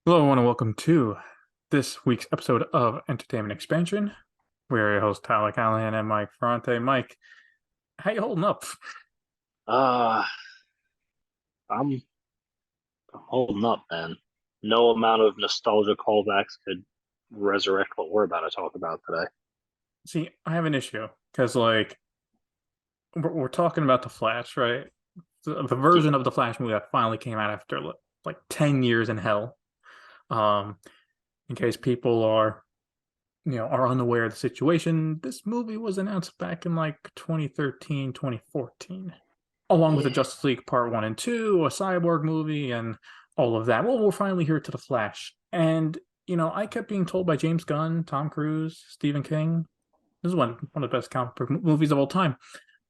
Hello, everyone, and welcome to this week's episode of Entertainment Expansion. We're your host, Tyler Callahan and Mike Ferrante. Mike, how you holding up? Uh, I'm holding up, man. No amount of nostalgia callbacks could resurrect what we're about to talk about today. See, I have an issue because, we're talking about The Flash, right? The version Yeah, of The Flash movie that finally came out after like 10 years in hell. Um, in case people are unaware of the situation, this movie was announced back in like 2013, 2014, along with the yeah. Justice League Part 1 and 2, a Cyborg movie, and all of that. Well, we're finally here to The Flash. And, I kept being told by James Gunn, Tom Cruise, Stephen King, this is one of the best comic book movies of all time.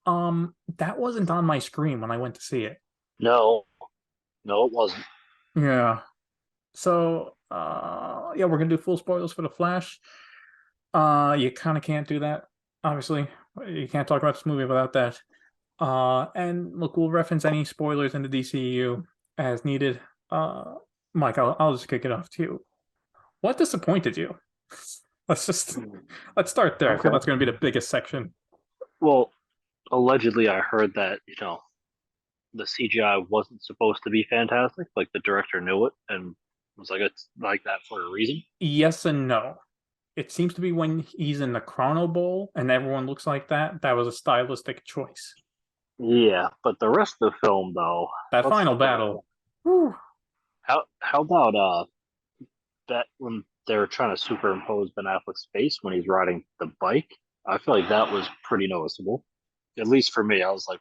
That wasn't on my screen when I went to see it. No, no, it wasn't. Yeah. So, yeah, we're gonna do full spoilers for The Flash. You kind of can't do that, obviously. You can't talk about this movie without that. And look, we'll reference any spoilers in the DCU as needed. Uh, Mike, I'll just kick it off to you. What disappointed you? Let's just Hmm. let's start there. I feel Okay. that's going to be the biggest section. Well, allegedly, I heard that the CGI wasn't supposed to be fantastic. Like the director knew it and was like, it's like that for a reason. Yes and no. It seems to be when he's in the Chrono Bowl and everyone looks like that. That was a stylistic choice. Yeah, but the rest of the film, though, That let's final talk about that. battle. Whew. How about that when they were trying to superimpose Ben Affleck's face when he's riding the bike? I feel like that was pretty noticeable. At least for me, I was like,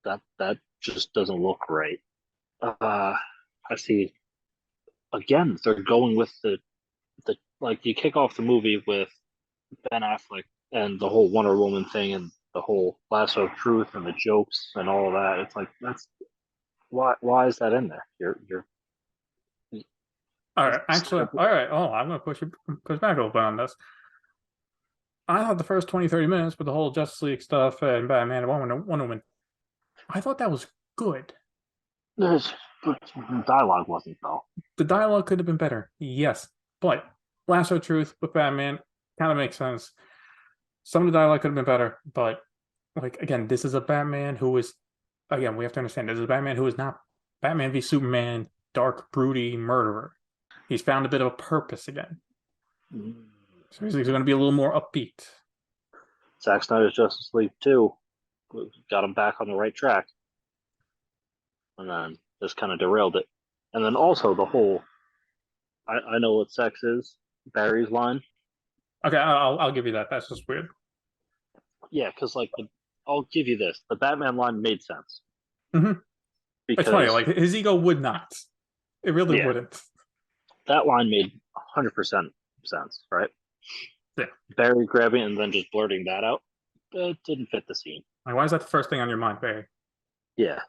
that just doesn't look right. I see. Again, they're going with the like you kick off the movie with Ben Affleck and the whole Wonder Woman thing and the whole lasso of truth and the jokes and all of that. It's like that's why is that in there? You're All right, it's actually, all right. Oh, I'm going to push back a little bit on this. I thought the first 20, 30 minutes with the whole Justice League stuff and Batman and Wonder Woman, I thought that was good. there's dialogue wasn't though. The dialogue could have been better, yes, but Lasso of Truth with Batman kind of makes sense. Some of the dialogue could have been better, but like again, this is a Batman who is again, we have to understand this is a Batman who is not Batman v Superman, dark, broody murderer. He's found a bit of a purpose again. So he's going to be a little more upbeat. Zack Snyder's Justice League 2 got him back on the right track, and then just kind of derailed it. And then also the whole I know what sex is, Barry's line. Okay, I'll give you that. That's just weird. Yeah, because I'll give you this. The Batman line made sense Mm-hmm. It's funny, because like his ego would not. It really yeah, wouldn't. that line made 100% sense, right? Yeah. Barry grabbing and then just blurting that out, it didn't fit the scene. Like, why is that the first thing on your mind, Barry? Yeah,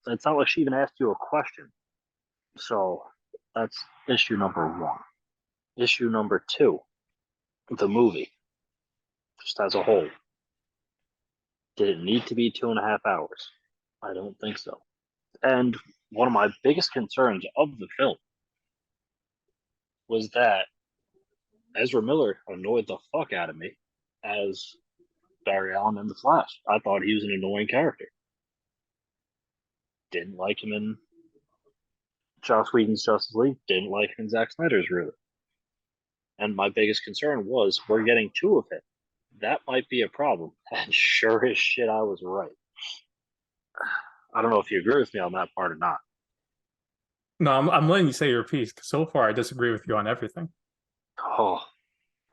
it's not like she even asked you a question. So that's issue number one. Issue number two, the movie, just as a whole. Did it need to be 2.5 hours? I don't think so. And one of my biggest concerns of the film was that Ezra Miller annoyed the fuck out of me as Barry Allen in The Flash. I thought he was an annoying character. Didn't like him in Joss Whedon's Justice League. Didn't like him in Zack Snyder's really. And my biggest concern was we're getting two of him. That might be a problem. And sure as shit, I was right. I don't know if you agree with me on that part or not. No, I'm letting you say your piece because so far I disagree with you on everything. Oh,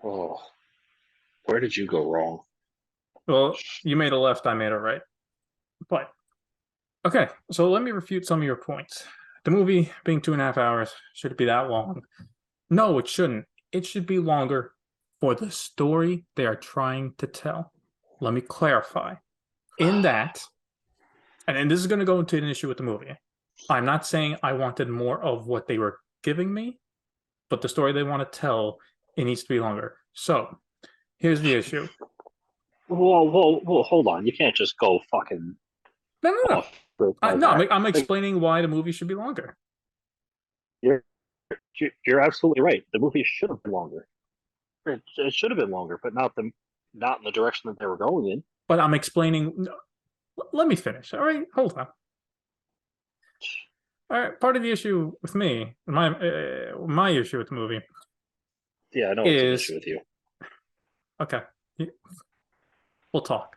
oh, where did you go wrong? Well, you made a left, I made a right. But okay, so let me refute some of your points. The movie being 2.5 hours, should it be that long? No, it shouldn't. It should be longer for the story they are trying to tell. Let me clarify. In that, and this is going to go into an issue with the movie. I'm not saying I wanted more of what they were giving me, but the story they want to tell, it needs to be longer. So here's the issue. Whoa, hold on. You can't just go fucking No, no, no. off like No, that. I'm Like, explaining why the movie should be longer. You're you're absolutely right. The movie should have been longer. It should have been longer, but not in the direction that they were going in. But I'm explaining. Let me finish. All right, hold on. All right, part of the issue with me, my issue with the movie Yeah, I know it's an is issue with you. okay. We'll talk.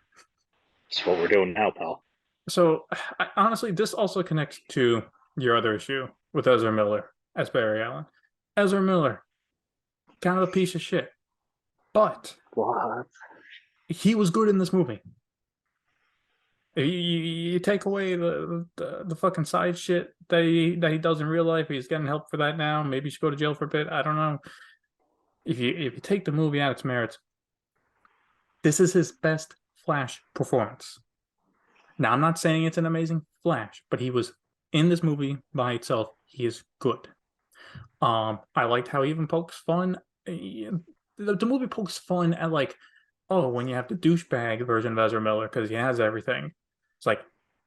It's what we're doing now, pal. So, honestly, this also connects to your other issue with Ezra Miller as Barry Allen. Ezra Miller, kind of a piece of shit, but What? he was good in this movie. You take away the fucking side shit that he does in real life. He's getting help for that now. Maybe he should go to jail for a bit. I don't know. If you take the movie at its merits, this is his best Flash performance. Now, I'm not saying it's an amazing Flash, but he was in this movie by itself. He is good. I liked how he even pokes fun. The movie pokes fun at like, oh, when you have the douchebag version of Ezra Miller because he has everything. It's like,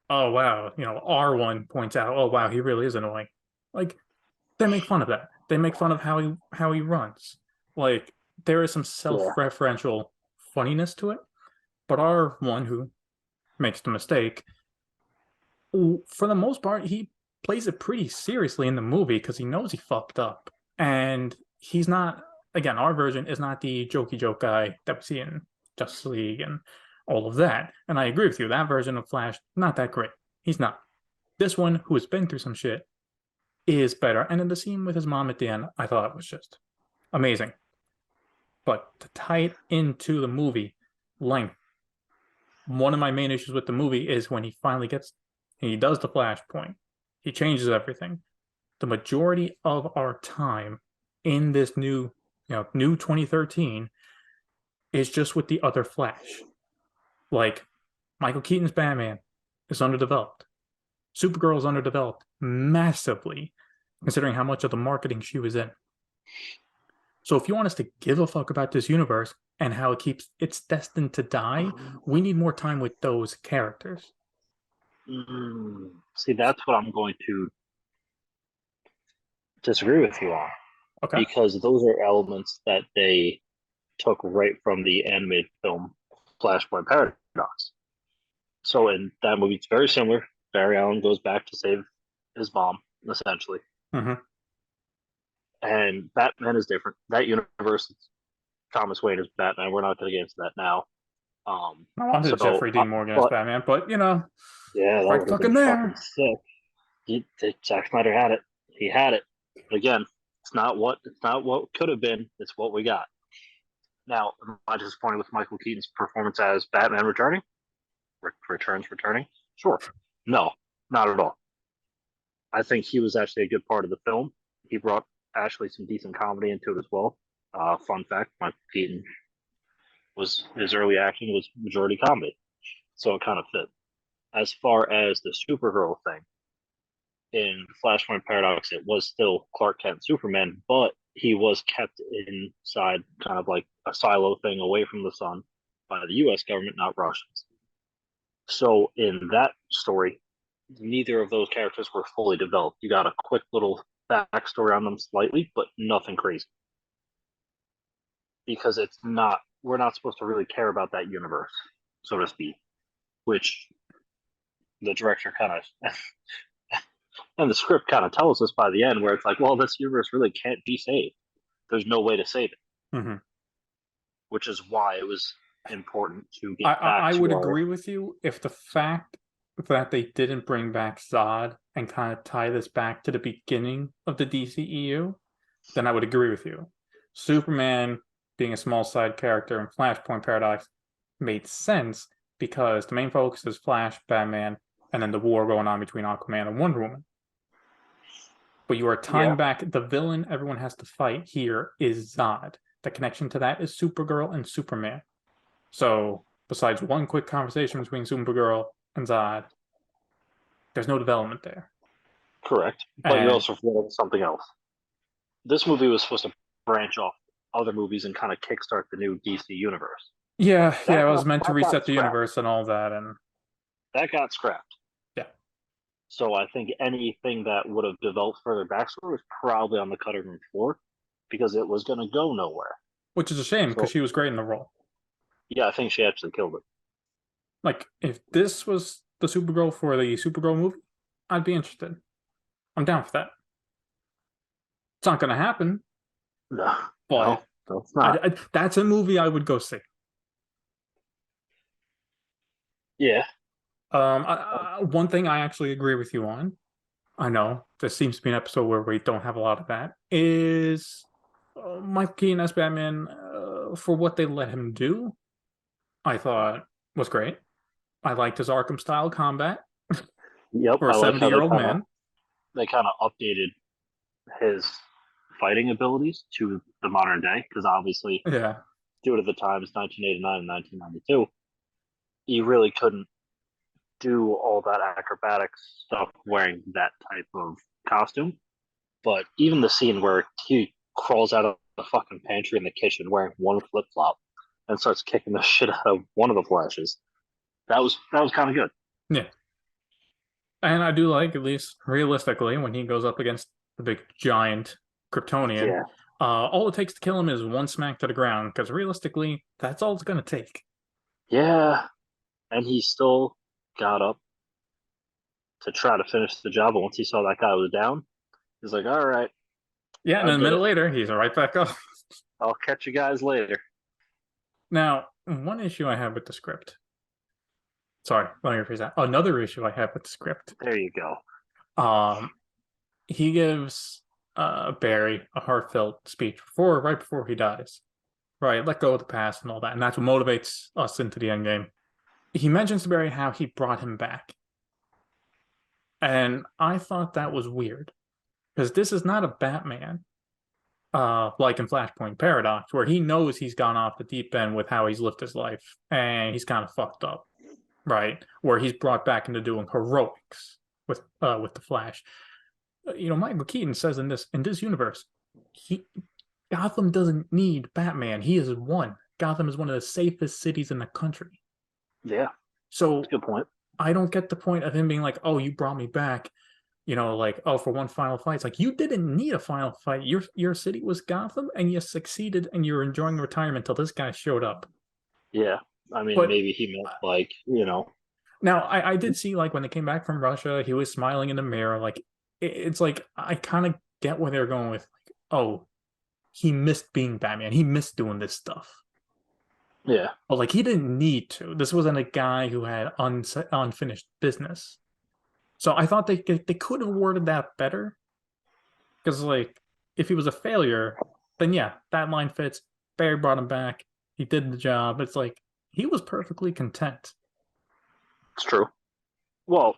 oh wow, R1 points out, oh wow, he really is annoying. Like, they make fun of that. They make fun of how he runs. Like, there is some self-referential funniness to it. But R1, who makes the mistake, for the most part, he plays it pretty seriously in the movie because he knows he fucked up. And he's not, again, our version is not the jokey joke guy that we see in Justice League and all of that. And I agree with you, that version of Flash, not that great. He's not. This one, who has been through some shit, is better. And in the scene with his mom at the end, I thought was just amazing. But to tie it into the movie length, one of my main issues with the movie is when he finally he does the flashpoint, he changes everything. The majority of our time in this new 2013 is just with the other Flash. Like, Michael Keaton's Batman is underdeveloped. Supergirl is underdeveloped massively, considering how much of the marketing she was in. So if you want us to give a fuck about this universe and how it's destined to die, we need more time with those characters. See, that's what I'm going to disagree with you on. Okay. Because those are elements that they took right from the animated film Flashpoint Paradox. So in that movie, it's very similar. Barry Allen goes back to save his mom, essentially. Mm-hmm. And Batman is different. That universe, Thomas Wayne is Batman. We're not going to get into that now. I wanted Jeffrey Dean Morgan as Batman, but yeah, that right would have fucking been there. fucking sick. Zack Snyder had it. He had it. Again, it's not what could have been. It's what we got. Now, am I disappointed with Michael Keaton's performance as Batman returning? Returning? Sure. No, not at all. I think he was actually a good part of the film. He brought actually some decent comedy into it as well. Fun fact: Michael Keaton his early acting was majority comedy, so it kind of fit. As far as the Supergirl thing, in Flashpoint Paradox, it was still Clark Kent Superman, but he was kept inside kind of like a silo thing away from the sun by the US government, not Russians. So in that story, neither of those characters were fully developed. You got a quick little backstory on them slightly, but nothing crazy. Because we're not supposed to really care about that universe, so to speak, which the director kind of and the script kind of tells us by the end, where it's like, well, this universe really can't be saved. There's no way to save it. Mm-hmm. Which is why it was important to get back I would agree with you if the fact that they didn't bring back Zod and kind of tie this back to the beginning of the DCEU, then I would agree with you. Superman being a small side character in Flashpoint Paradox made sense because the main focus is Flash, Batman, and then the war going on between Aquaman and Wonder Woman. But you are tying back the villain everyone has to fight here is Zod. The connection to that is Supergirl and Superman. So besides one quick conversation between Supergirl and Zod, there's no development there. Correct. But you're also forgetting something else. This movie was supposed to branch off other movies and kind of kickstart the new DC universe. Yeah, it was meant to reset the universe and all that, and that got scrapped. Yeah. So I think anything that would have developed further backstory was probably on the cutting room floor because it was going to go nowhere. Which is a shame because So she was great in the role. yeah, I think she actually killed it. Like, if this was the Supergirl for the Supergirl movie, I'd be interested. I'm down for that. It's not going to happen, No, but no, it's not. that's a movie I would go see. Yeah. One thing I actually agree with you on, I know this seems to be an episode where we don't have a lot of that, is Michael Keaton as Batman, for what they let him do, I thought was great. I liked his Arkham style combat Yep. for a I like how 70-year-old man. they kind of updated his fighting abilities to the modern day because obviously, Yeah. due to the times 1989 and 1992, you really couldn't do all that acrobatic stuff wearing that type of costume. But even the scene where he crawls out of the fucking pantry in the kitchen wearing one flip flop and starts kicking the shit out of one of the Flashes, that was kind of good. Yeah. And I do like, at least realistically, when he goes up against the big giant Kryptonian, Yeah, all it takes to kill him is one smack to the ground, because realistically, that's all it's going to take. yeah, and he still got up to try to finish the job. But once he saw that guy was down, he's like, "All right, Yeah, and I then a get minute it. later, he's right back up. I'll catch you guys later." Now, one issue I have with the script. Sorry, let me rephrase that. Another issue I have with the script. There you go. He gives Barry a heartfelt speech right before he dies. Right, let go of the past and all that, and that's what motivates us into the end game. He mentions to Barry how he brought him back, and I thought that was weird because this is not a Batman, like in Flashpoint Paradox, where he knows he's gone off the deep end with how he's lived his life, and he's kind of fucked up, right? Where he's brought back into doing heroics with the Flash. Michael Keaton says in this universe, Gotham doesn't need Batman. He is one. Gotham is one of the safest cities in the country. Yeah, So that's a good point. I don't get the point of him being like, "Oh, you brought me back," like, "Oh, for one final fight." It's like, you didn't need a final fight. Your city was Gotham, and you succeeded, and you're enjoying retirement until this guy showed up. Yeah, I mean, But maybe he meant like now I did see, like, when they came back from Russia, he was smiling in the mirror. Like, it's like I kind of get where they're going with, like, oh, he missed being Batman. He missed doing this stuff. Yeah. But, like, he didn't need to. This wasn't a guy who had unfinished business. So I thought they could have worded that better. Because, like, if he was a failure, then yeah, that line fits. Barry brought him back. He did the job. It's like, he was perfectly content. It's true. Well,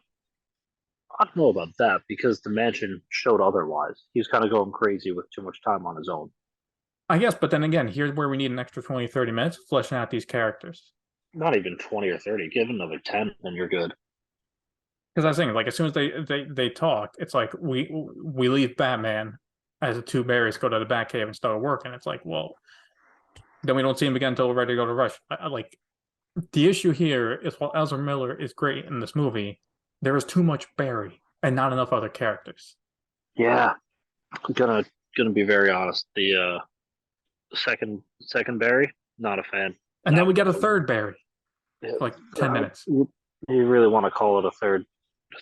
I don't know about that because the mansion showed otherwise. He was kind of going crazy with too much time on his own. I guess, but then again, here's where we need an extra 20, 30 minutes fleshing out these characters. Not even 20 or 30. Give another 10 and you're good. Because I was thinking, like, as soon as they talk, it's like we leave Batman as the two Barrys go to the Batcave and start working. It's like, well, then we don't see him again until we're ready to go to Rush. Like, the issue here is, while Ezra Miller is great in this movie, there is too much Barry and not enough other characters. Yeah, I'm gonna be very honest. The second Barry, not a fan. And then we get a third Barry, Yeah, for like 10 minutes. You really want to call it a third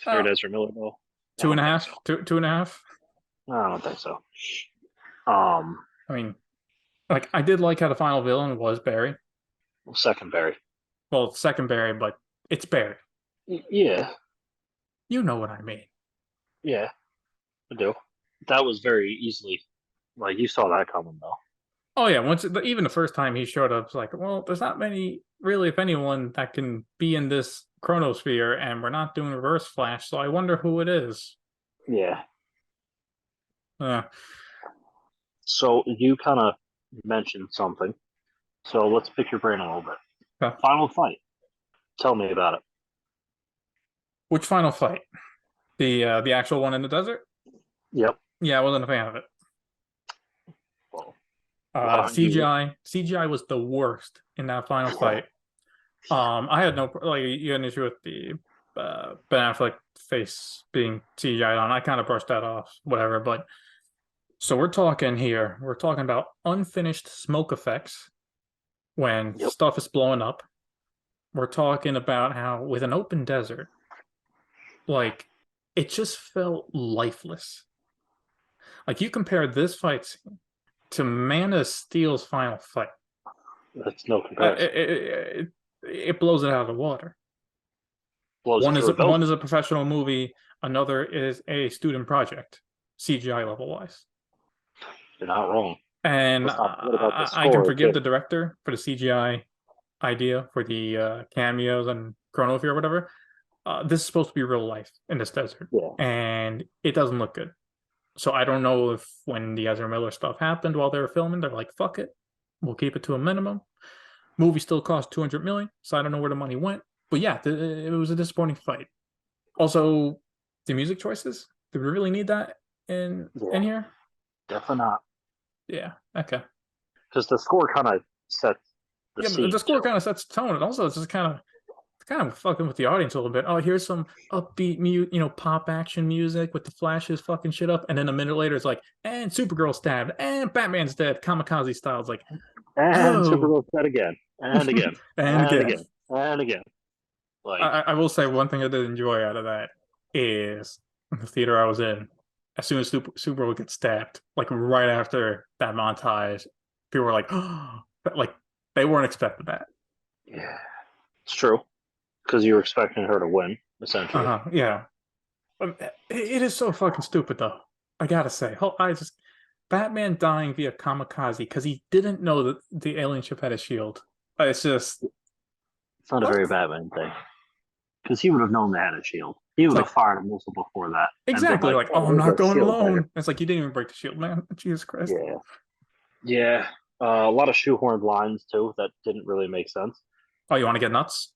Oh. Ezra Miller though? Two and a half? Two and a half? I don't think so. I mean, like, I did like how the final villain was Barry. Second Barry. Well, second Barry, but it's Barry. Yeah. You know what I mean. Yeah, I do. That was very easily, like, you saw that coming though. Oh yeah, even the first time he showed up, it's like, well, there's not many, really, if anyone, that can be in this chronosphere, and we're not doing Reverse Flash, so I wonder who it is. Yeah. Uh, So you kind of mentioned something. So let's pick your brain a little bit. Okay. Final fight. Tell me about it. Which final fight? The actual one in the desert? Yep. Yeah, I wasn't a fan of it. Well, CGI was the worst in that final fight. I had you had an issue with the Ben Affleck face being CGI'd on. I kind of brushed that off, whatever. But so we're talking here. We're talking about unfinished smoke effects when Yep. stuff is blowing up. We're talking about how with an open desert, like it just felt lifeless. Like you compare this fight scene to Man of Steel's final fight. That's no comparison. It blows it out of the water. Blows it through a One building. is a professional movie, another is a student project, CGI level wise. You're not wrong. And Let's not forget about the I can score, forgive too. the director for the CGI idea for the cameos and chronophy or whatever. This is supposed to be real life in this desert, Yeah. and it doesn't look good. So I don't know if when the Ezra Miller stuff happened while they were filming, they're like, "Fuck it, we'll keep it to a minimum." Movie still cost 200 million, so I don't know where the money went. But yeah, it was a disappointing fight. Also, the music choices. Do we really need that in here? Definitely not. Yeah. Okay. Because the score kind of sets the scene. The score kind of sets the tone, and also it's just kind of fucking with the audience a little bit. Oh, here's some upbeat, pop action music with the flashes fucking shit up, and then a minute later it's like, and Supergirl stabbed, and Batman's dead, kamikaze style. It's like, And oh, Supergirl's dead again. And again. and again. And again. Like I will say one thing I did enjoy out of that is the theater I was in. As soon as Supergirl gets stabbed, like right after that montage, people were like, oh, like they weren't expecting that. yeah. It's true. Because you were expecting her to win, essentially. Yeah. It is so fucking stupid, though. I gotta say, Batman dying via kamikaze because he didn't know that the alien ship had a shield. It's just, It's not a very Batman thing. Because he would have known they had a shield. He would have fired a missile before that. Exactly. Like, oh, I'm not going alone. It's like you didn't even break the shield, man. Jesus Christ. Yeah. Yeah. A lot of shoehorned lines too that didn't really make sense. Oh, you want to get nuts?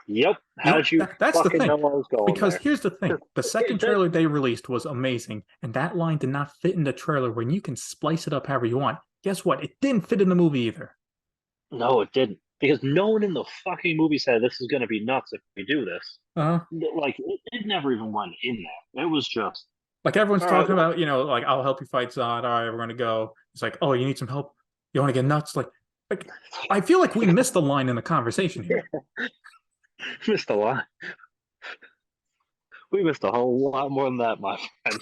Yep. How'd you that's the thing. know I was going because there? Here's the thing. The second trailer they released was amazing, and that line did not fit in the trailer when you can splice it up however you want. Guess what? It didn't fit in the movie either. No, it didn't. Because no one in the fucking movie said this is going to be nuts if we do this. Like, it never even went in there. It was just... Like, everyone's talking about, like, I'll help you fight Zod. All right, we're going to go. It's like, oh, you need some help? You want to get nuts? Like, I feel like we missed the line in the conversation here. Missed a lot. We missed a whole lot more than that, my friend.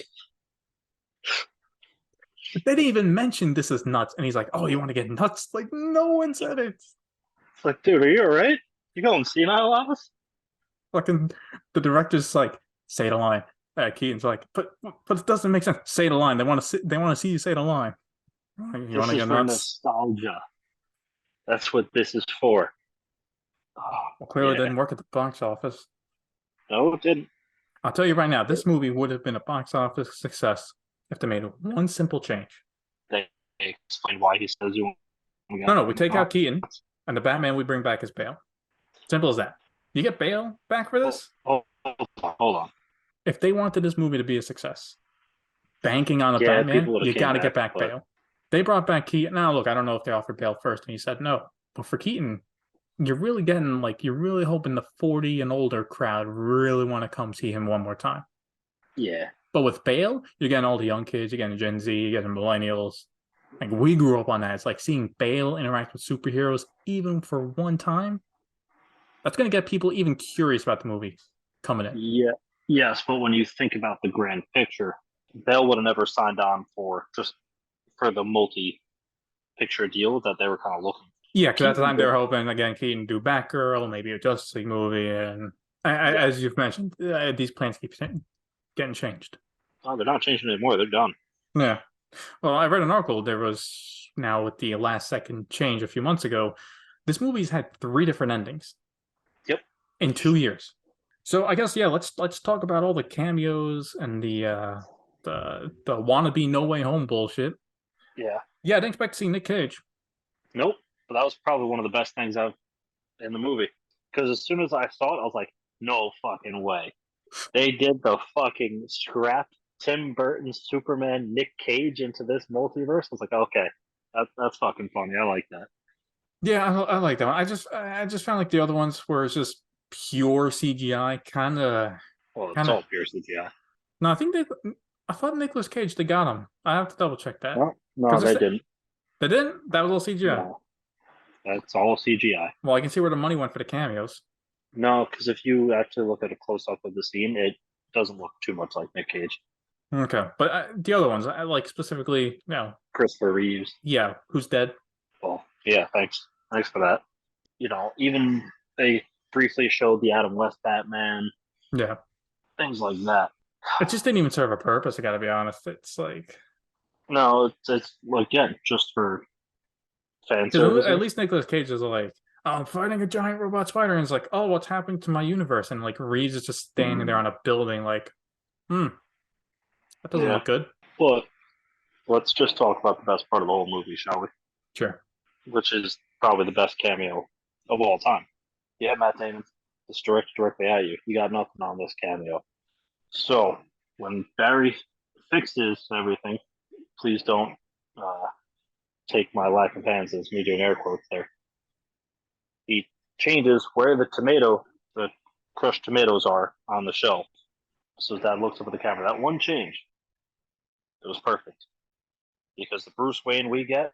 They didn't even mention this is nuts. And he's like, oh, you want to get nuts? Like, no one said it. It's like, dude, are you all right? You going senile, Office? Fucking the director's like, say the line. Keaton's like, but it doesn't make sense. Say the line. They want to see you say the line. You want to get nuts? Nostalgia. That's what this is for. Well, clearly it didn't work at the box office. No, it didn't. I'll tell you right now, this movie would have been a box office success if they made one simple change. They explain why he says you. No, we take out Keaton, and the Batman we bring back is Bale. Simple as that. You get Bale back for this? Hold on. If they wanted this movie to be a success, banking on a Batman, you got to get back Bale. They brought back Keaton. Now, look, I don't know if they offered Bale first, and he said no. But for Keaton, you're really getting, you're really hoping the 40 and older crowd really want to come see him one more time. Yeah. But with Bale, you're getting all the young kids, you're getting Gen Z, you're getting millennials. Like, we grew up on that. It's like seeing Bale interact with superheroes even for one time. That's going to get people even curious about the movie coming in. Yeah. Yes, but when you think about the grand picture, Bale would have never signed on for the multi-picture deal that they were kind of looking for. Yeah, because at the time they were hoping, again, Keaton do Batgirl, maybe a Justice League movie. And as you've mentioned, these plans keep getting changed. Oh, they're not changing anymore. They're done. Yeah. Well, I read an article. There was, now with the last second change a few months ago, this movie's had 3 different endings. Yep. In 2 years. So I guess, yeah, let's talk about all the cameos and the wannabe No Way Home bullshit. Yeah. Yeah, I didn't expect to see Nick Cage. Nope. But that was probably one of the best things in the movie. Because as soon as I saw it, I was like, no fucking way. They did the fucking scrap Tim Burton Superman Nick Cage into this multiverse. I was like, okay, that's fucking funny. I like that. Yeah, I like that one. I just found like the other ones where it's just pure CGI, kind of. Well, it's Kind of. all pure CGI. No, I think they. I thought Nicolas Cage they got him. I have to double check that. No, they didn't. They didn't. That was all CGI. No, that's all CGI. Well, I can see where the money went for the cameos. No, because if you actually look at a close up of the scene, it doesn't look too much like Nick Cage. Okay, but the other ones, I like specifically. Christopher Reeves. Yeah, who's dead? Well, yeah, thanks for that. Even they briefly showed the Adam West Batman. Yeah, things like that. It just didn't even serve a purpose. I got to be honest. It's like no, it's again just for fan service. At least Nicolas Cage is like, oh, I'm fighting a giant robot spider, and it's like, oh, what's happening to my universe? And like Reeves is just standing there on a building, like, that doesn't look good. But let's just talk about the best part of the whole movie, shall we? Sure. Which is probably the best cameo of all time. Yeah, Matt Damon, it's directly at you. You got nothing on this cameo. So when Barry fixes everything, please don't take my lack of hands as me doing air quotes there. He changes where the crushed tomatoes are on the shelf. So Dad looks up at the camera. That one change, it was perfect. Because the Bruce Wayne we get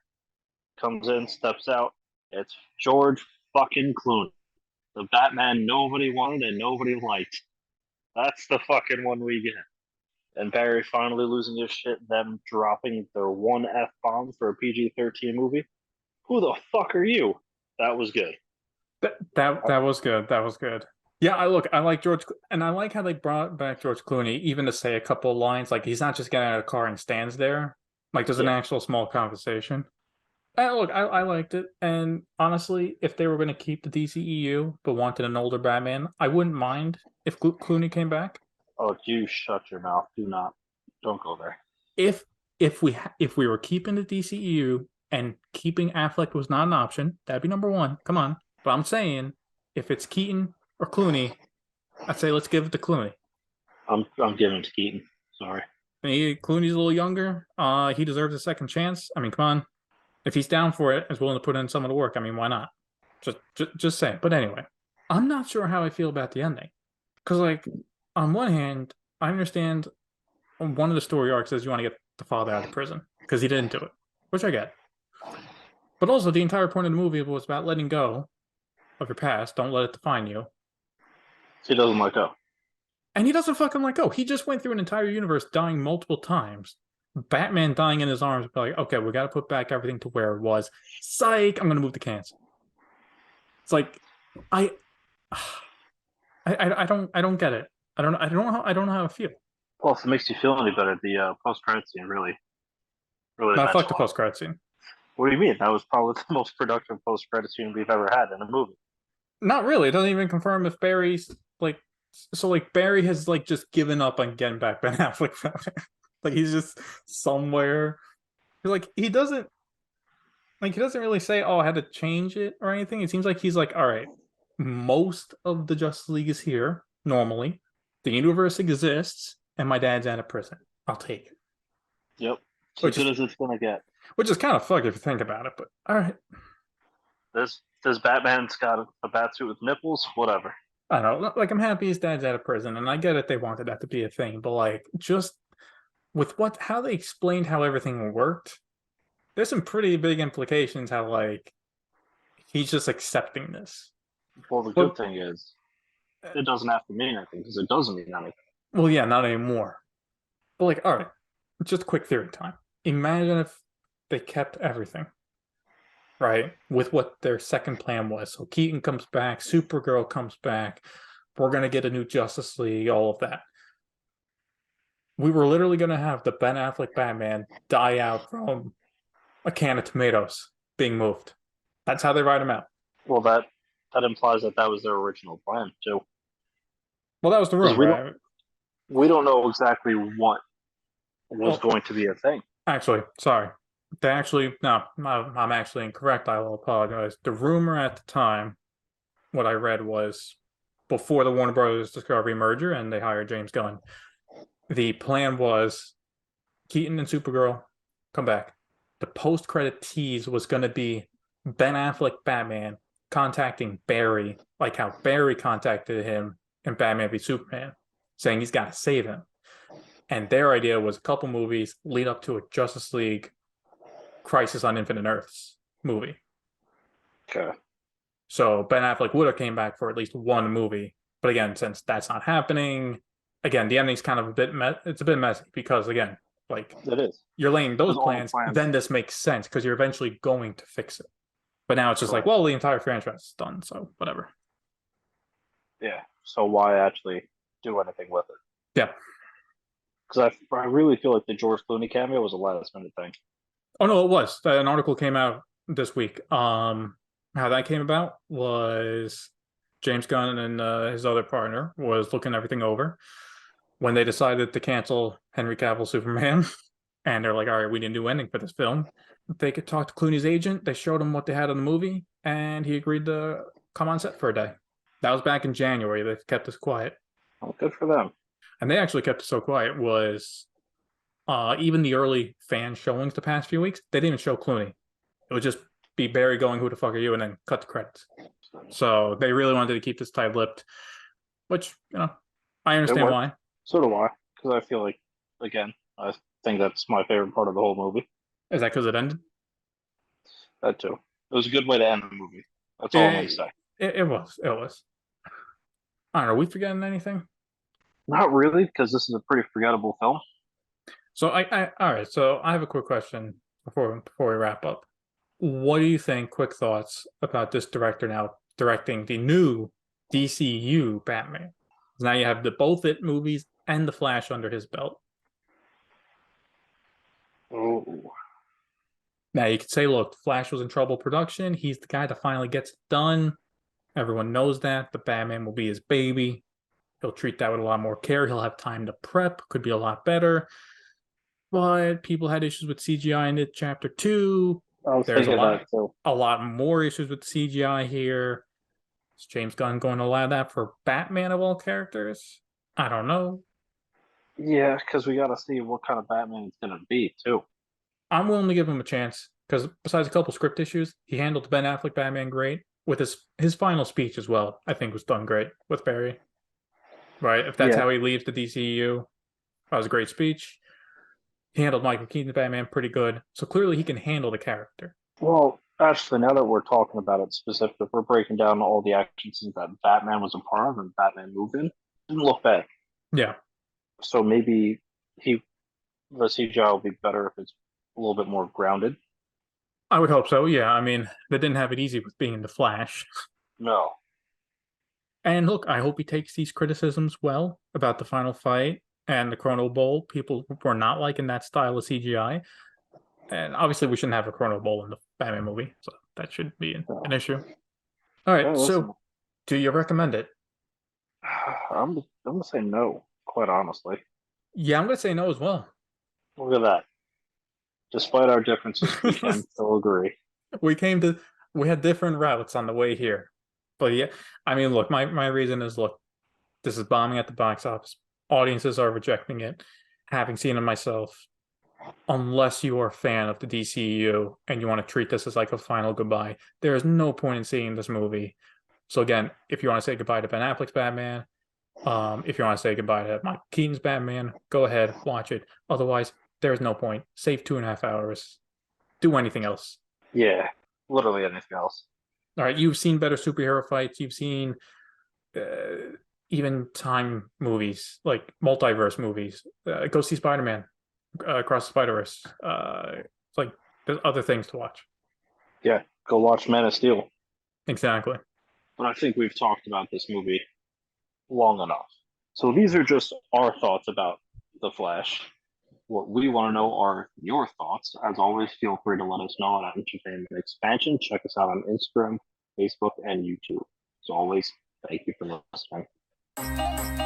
comes in, steps out. It's George fucking Clooney. The Batman nobody wanted and nobody liked. That's the fucking one we get. And Barry finally losing his shit, them dropping their one F-bomb for a PG-13 movie. Who the fuck are you? That was good. That was good. That was good. Yeah, I like George, and I like how they brought back George Clooney, even to say a couple of lines. Like, he's not just getting out of the car and stands there. Like, there's an actual small conversation. I liked it. And honestly, if they were going to keep the DCEU but wanted an older Batman, I wouldn't mind if Clooney came back. Oh, you shut your mouth. Don't go there. If we were keeping the DCEU and keeping Affleck was not an option, that'd be number one. Come on. But I'm saying, if it's Keaton or Clooney, I'd say let's give it to Clooney. I'm giving it to Keaton. Sorry. Clooney's a little younger. He deserves a second chance. I mean, come on. If he's down for it, is willing to put in some of the work, I mean, why not? Just saying. But anyway, I'm not sure how I feel about the ending. Because, like, on one hand, I understand one of the story arcs is you want to get the father out of prison because he didn't do it, which I get. But also, the entire point of the movie was about letting go of your past. Don't let it define you. He doesn't let go. And he doesn't fucking let go. He just went through an entire universe dying multiple times. Batman dying in his arms, like, okay, we got to put back everything to where it was. Psych! I'm going to move to Kansas. It's like, I don't get it. I don't know how I feel. Well, if it makes you feel any better, the post-credit scene really. Not fuck the post-credit scene. What do you mean? That was probably the most productive post-credit scene we've ever had in a movie. Not really. It doesn't even confirm if Barry's like. So like Barry has like just given up on getting back Ben Affleck. Like he's just somewhere. Like he doesn't really say, "Oh, I had to change it" or anything. It seems like he's like, "All right, most of the Justice League is here normally. The universe exists, and my dad's out of prison. I'll take it." Yep. As good as it's gonna get. Which is kind of fucked if you think about it, but all right. This Batman's got a batsuit with nipples, whatever. I don't know. Like, I'm happy his dad's out of prison, and I get it. They wanted that to be a thing, but like, just with how they explained how everything worked, there's some pretty big implications. How like he's just accepting this. Well, the good thing is, it doesn't have to mean anything because it doesn't mean anything. Well, yeah, not anymore. But like, all right, just quick theory time. Imagine if they kept everything, right, with what their second plan was. So Keaton comes back, Supergirl comes back, we're going to get a new Justice League, all of that. We were literally going to have the Ben Affleck Batman die out from a can of tomatoes being moved. That's how they write him out. Well, that implies that was their original plan, too. Well, that was the rumor, right? We don't know exactly what was going to be a thing. Actually, sorry. No, I'm actually incorrect. I will apologize. The rumor at the time, what I read was before the Warner Brothers Discovery merger and they hired James Gunn, the plan was Keaton and Supergirl come back. The post-credit tease was going to be Ben Affleck Batman contacting Barry, like how Barry contacted him in Batman v Superman, saying he's got to save him. And their idea was a couple movies lead up to a Justice League Crisis on Infinite Earths movie. Okay. So Ben Affleck would have came back for at least one movie. But again, since that's not happening, again, the ending's kind of it's a bit messy because, again, like It is. you're laying those Because all the plans, plans- then this makes sense because you're eventually going to fix it. But now it's just like, Correct. well, the entire franchise is done, so whatever. Yeah. So why actually do anything with it? Yeah. Because I really feel like the George Clooney cameo was a last minute thing. Oh no, it was. An article came out this week. How that came about was James Gunn and his other partner was looking everything over when they decided to cancel Henry Cavill Superman. And they're like, all right, we didn't do anything for this film. They could talk to Clooney's agent. They showed him what they had in the movie, and he agreed to come on set for a day. That was back in January. They kept us quiet. Well, good for them. And they actually kept it so quiet was even the early fan showings the past few weeks, they didn't even show Clooney. It would just be Barry going, who the fuck are you? And then cut the credits. So they really wanted to keep this tight-lipped, which, I understand why. So do I. Because I feel like, again, I think that's my favorite part of the whole movie. Is that because it ended? That too. It was a good way to end the movie. That's all I'm going to say. It was. I don't know. Are we forgetting anything? Not really, because this is a pretty forgettable film. So all right. So I have a quick question before we wrap up. What do you think? Quick thoughts about this director now directing the new DCU Batman. Now you have both It movies and The Flash under his belt. Oh. Now you could say, look, Flash was in trouble production. He's the guy that finally gets it done. Everyone knows that. The Batman will be his baby. He'll treat that with a lot more care. He'll have time to prep. Could be a lot better. But people had issues with CGI in it. Chapter 2. There's a lot more issues with CGI here. Is James Gunn going to allow that for Batman of all characters? I don't know. Yeah, because we got to see what kind of Batman it's going to be, too. I'm willing to give him a chance because besides a couple script issues, he handled Ben Affleck Batman great. With his final speech as well, I think was done great with Barry. Right? If that's how he leaves the DCEU, that was a great speech. He handled Michael Keaton's Batman pretty good. So clearly he can handle the character. Well, actually, now that we're talking about it specifically, we're breaking down all the action scenes that Batman was a part of and Batman moved in. Didn't look bad. Yeah. So maybe the CGI will be better if it's a little bit more grounded. I would hope so, yeah. I mean, they didn't have it easy with being the Flash. No. And look, I hope he takes these criticisms well about the final fight and the Chrono Bowl. People were not liking that style of CGI. And obviously we shouldn't have a Chrono Bowl in the Batman movie, so that shouldn't be an issue. All right, so do you recommend it? I'm going to say no, quite honestly. Yeah, I'm going to say no as well. Look at that. Despite our differences, we can still agree. We had different routes on the way here. But yeah, I mean, look, my reason is, look, this is bombing at the box office. Audiences are rejecting it. Having seen it myself, unless you are a fan of the DCEU and you want to treat this as like a final goodbye, there is no point in seeing this movie. So again, if you want to say goodbye to Ben Affleck's Batman, if you want to say goodbye to Mike Keaton's Batman, go ahead, watch it. Otherwise, there's no point. Save 2.5 hours. Do anything else. Yeah, literally anything else. All right, you've seen better superhero fights. You've seen even time movies, like multiverse movies. Go see Spider-Man Across the Spider-Verse. It's like there's other things to watch. Yeah, go watch Man of Steel. Exactly. But I think we've talked about this movie long enough. So these are just our thoughts about The Flash. What we want to know are your thoughts. As always, feel free to let us know on Entertainment Expansion. Check us out on Instagram, Facebook, and YouTube. As always, thank you for listening.